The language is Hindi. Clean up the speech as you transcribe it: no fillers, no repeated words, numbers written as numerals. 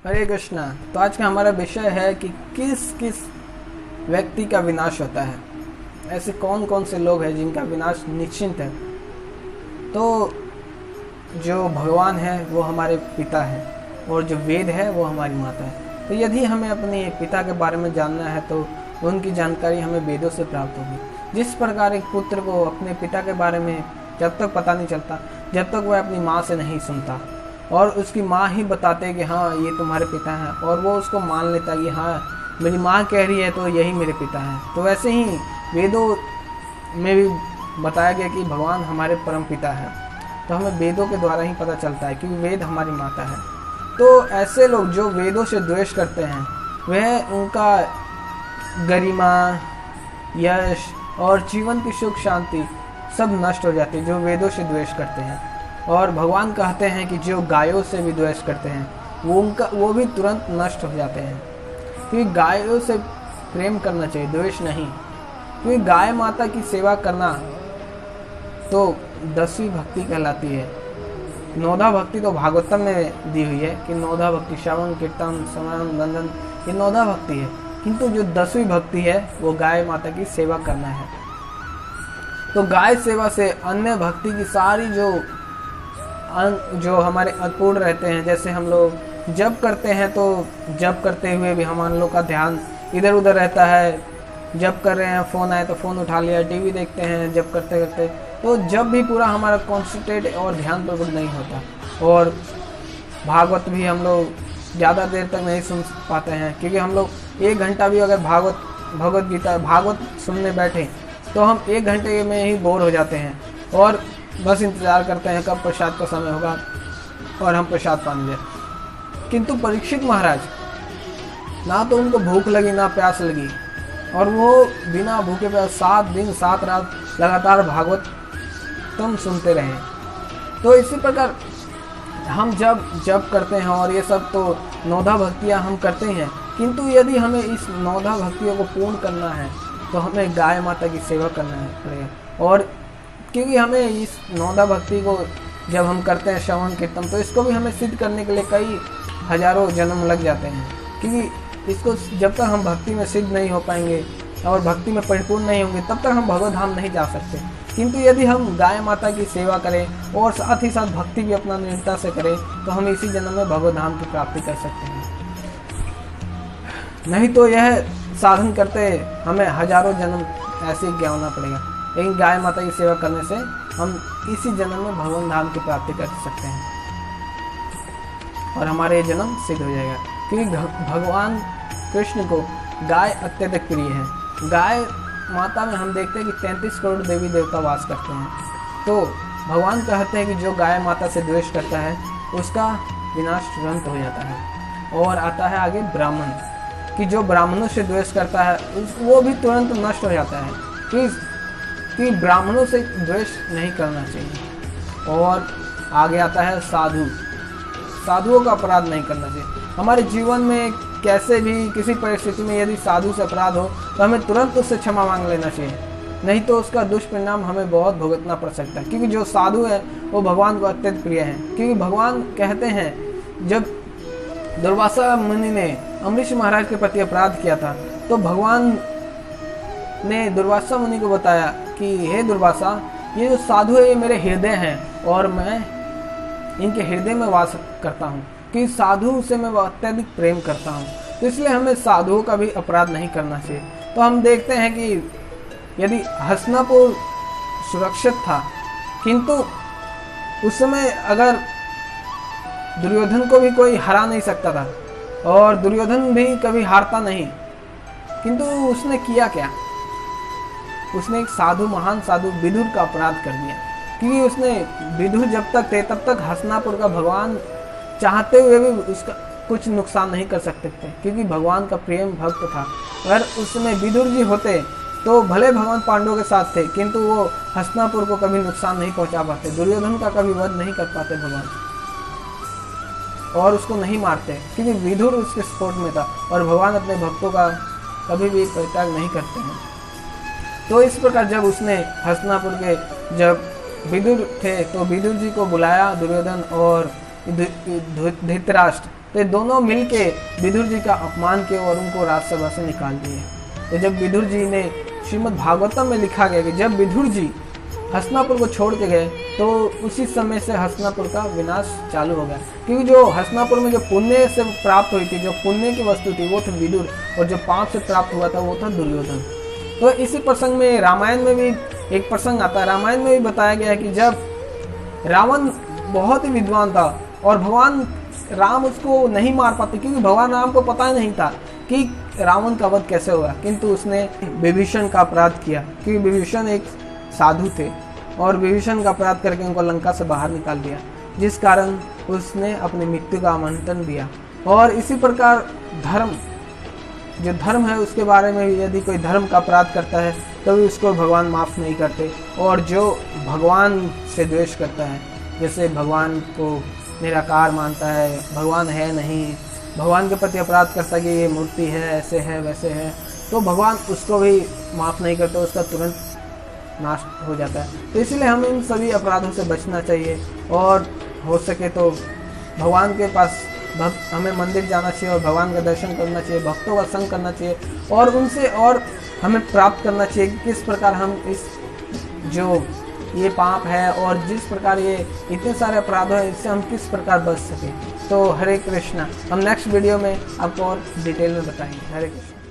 हरे कृष्णा। तो आज का हमारा विषय है कि किस किस व्यक्ति का विनाश होता है। ऐसे कौन कौन से लोग हैं जिनका विनाश निश्चित है। तो जो भगवान है वो हमारे पिता है और जो वेद है वो हमारी माता है। तो यदि हमें अपने पिता के बारे में जानना है तो उनकी जानकारी हमें वेदों से प्राप्त होगी। जिस प्रकार एक पुत्र को अपने पिता के बारे में जब तक पता नहीं चलता, जब तक वह अपनी माँ से नहीं सुनता और उसकी माँ ही बताते कि हाँ ये तुम्हारे पिता हैं, और वो उसको मान लेता कि हाँ मेरी माँ कह रही है तो यही मेरे पिता हैं। तो वैसे ही वेदों में भी बताया गया कि भगवान हमारे परम पिता है। तो हमें वेदों के द्वारा ही पता चलता है क्योंकि वेद हमारी माता है। तो ऐसे लोग जो वेदों से द्वेष करते हैं वह उनका गरिमा, यश और जीवन की सुख शांति सब नष्ट हो जाती है जो वेदों से द्वेष करते हैं। और भगवान कहते हैं कि जो गायों से भी द्वेष करते हैं वो भी तुरंत नष्ट हो जाते हैं। क्योंकि गायों से प्रेम करना चाहिए, द्वेष नहीं। क्योंकि गाय माता की सेवा करना तो 10वीं भक्ति कहलाती है। 9धा भक्ति तो भागवतम में दी हुई है कि 9धा भक्ति श्रवण कीर्तन समरण बंधन, ये 9धा भक्ति है। किंतु जो 10वीं भक्ति है वो गाय माता की सेवा करना है। तो गाय सेवा से अन्य भक्ति की सारी जो हमारे अपूर्ण रहते हैं, जैसे हम लोग जप करते हैं तो जप करते हुए भी हम लोग का ध्यान इधर उधर रहता है। जप कर रहे हैं, फ़ोन आए तो फ़ोन उठा लिया, टीवी देखते हैं जप करते करते, तो जब भी पूरा हमारा कॉन्सेंट्रेट और ध्यान पूर्वक नहीं होता। और भागवत भी हम लोग ज़्यादा देर तक नहीं सुन पाते हैं क्योंकि हम लोग 1 घंटा भी अगर भगवत गीता भागवत सुनने बैठे तो हम 1 घंटे में ही बोर हो जाते हैं और बस इंतज़ार करते हैं कब प्रसाद का समय होगा और हम प्रसाद पाएंगे। किंतु परीक्षित महाराज, ना तो उनको भूख लगी ना प्यास लगी और वो बिना भूखे प्यास 7 दिन 7 रात लगातार भागवत तुम सुनते रहे। तो इसी प्रकार हम जब करते हैं और ये सब तो 9धा भक्तियाँ हम करते हैं, किंतु यदि हमें इस 9धा भक्तियों को पूर्ण करना है तो हमें गाय माता की सेवा करना पड़ेगा। और क्योंकि हमें इस 9धा भक्ति को जब हम करते हैं श्रवण कीर्तन, तो इसको भी हमें सिद्ध करने के लिए कई हजारों जन्म लग जाते हैं। क्योंकि इसको जब तक हम भक्ति में सिद्ध नहीं हो पाएंगे और भक्ति में परिपूर्ण नहीं होंगे तब तक हम भगवत धाम नहीं जा सकते। किंतु यदि हम गाय माता की सेवा करें और साथ ही साथ भक्ति भी अपना निरंतर से करें तो हम इसी जन्म में भगवत धाम की प्राप्ति कर सकते हैं। नहीं तो यह साधन करते हमें हजारों जन्म ऐसे ही गंवाना पड़ेगा। लेकिन गाय माता की सेवा करने से हम इसी जन्म में भगवान धाम की प्राप्ति कर सकते हैं और हमारे ये जन्म सिद्ध हो जाएगा। क्योंकि भगवान कृष्ण को गाय अत्यधिक प्रिय है। गाय माता में हम देखते हैं कि 33 करोड़ देवी देवता वास करते हैं। तो भगवान कहते हैं कि जो गाय माता से द्वेष करता है उसका विनाश तुरंत हो जाता है। और आता है आगे ब्राह्मण, कि जो ब्राह्मणों से द्वेष करता है वो भी तुरंत नष्ट हो जाता है। कि ब्राह्मणों से द्वेष नहीं करना चाहिए। और आगे आता है साधु, साधुओं का अपराध नहीं करना चाहिए। हमारे जीवन में कैसे भी किसी परिस्थिति में यदि साधु से अपराध हो तो हमें तुरंत उससे क्षमा मांग लेना चाहिए, नहीं तो उसका दुष्परिणाम हमें बहुत भुगतना पड़ सकता है। क्योंकि जो साधु है वो भगवान को अत्यंत प्रिय है। क्योंकि भगवान कहते हैं जब दुर्वासा मुनि ने अम्बरीश महाराज के प्रति अपराध किया था तो भगवान ने दुर्वासा मुनि को बताया कि हे दुर्वासा, ये जो साधु है ये मेरे हृदय हैं और मैं इनके हृदय में वास करता हूँ। कि साधु से मैं अत्यधिक प्रेम करता हूँ, तो इसलिए हमें साधुओं का भी अपराध नहीं करना चाहिए। तो हम देखते हैं कि यदि हस्तिनापुर सुरक्षित था, किंतु उस समय अगर दुर्योधन को भी कोई हरा नहीं सकता था और दुर्योधन भी कभी हारता नहीं, किंतु उसने किया क्या? उसने एक साधु, महान साधु विदुर का अपराध कर दिया। क्योंकि उसने विदुर जब तक थे तब तक हस्तिनापुर का भगवान चाहते हुए भी उसका कुछ नुकसान नहीं कर सकते थे, क्योंकि भगवान का प्रेम भक्त था। अगर उस समय विदुर जी होते तो भले भगवान पांडवों के साथ थे किंतु वो हस्तिनापुर को कभी नुकसान नहीं पहुंचा पाते, दुर्योधन का कभी वध नहीं कर पाते भगवान और उसको नहीं मारते, क्योंकि विदुर उसके सपोर्ट में था। और भगवान अपने भक्तों का कभी भी परित्याग नहीं करते हैं। तो इस प्रकार जब उसने हस्तिनापुर के जब विदुर थे तो विदुर जी को बुलाया दुर्योधन और धृतराष्ट्र तो ये दोनों मिलके विदुर जी का अपमान किया और उनको राजसभा से निकाल दिए। तो जब विदुर जी ने, श्रीमद् भागवतम में लिखा गया कि जब विदुर जी हस्तिनापुर को छोड़ के गए तो उसी समय से हस्तिनापुर का विनाश चालू हो गया, क्योंकि जो हस्तिनापुर में जो पुण्य से प्राप्त हुई थी, जो पुण्य की वस्तु थी वो थे विदुर, और जो पाप से प्राप्त हुआ था वो था दुर्योधन। तो इसी प्रसंग में रामायण में भी एक प्रसंग आता है, रामायण में भी बताया गया है कि जब रावण बहुत ही विद्वान था और भगवान राम उसको नहीं मार पाते, क्योंकि भगवान राम को पता ही नहीं था कि रावण का वध कैसे हुआ, किंतु उसने विभीषण का अपराध किया, क्योंकि विभीषण एक साधु थे और विभीषण का अपराध करके उनको लंका से बाहर निकाल दिया, जिस कारण उसने अपनी मृत्यु का आमंत्रण दिया। और इसी प्रकार धर्म, जो धर्म है उसके बारे में भी, यदि कोई धर्म का अपराध करता है तो भी उसको भगवान माफ़ नहीं करते, और जो भगवान से द्वेष करता है, जैसे भगवान को निराकार मानता है, भगवान है नहीं, भगवान के प्रति अपराध करता है कि ये मूर्ति है, ऐसे है वैसे है, तो भगवान उसको भी माफ़ नहीं करते, उसका तुरंत नाश हो जाता है। तो इसलिए हमें इन सभी अपराधों से बचना चाहिए, और हो सके तो भगवान के पास हमें मंदिर जाना चाहिए और भगवान का दर्शन करना चाहिए, भक्तों का संग करना चाहिए, और उनसे और हमें प्राप्त करना चाहिए कि किस प्रकार हम इस जो ये पाप है और जिस प्रकार ये इतने सारे अपराधों हैं, इससे हम किस प्रकार बच सकें। तो हरे कृष्णा, हम नेक्स्ट वीडियो में आपको और डिटेल में बताएंगे। हरे कृष्णा।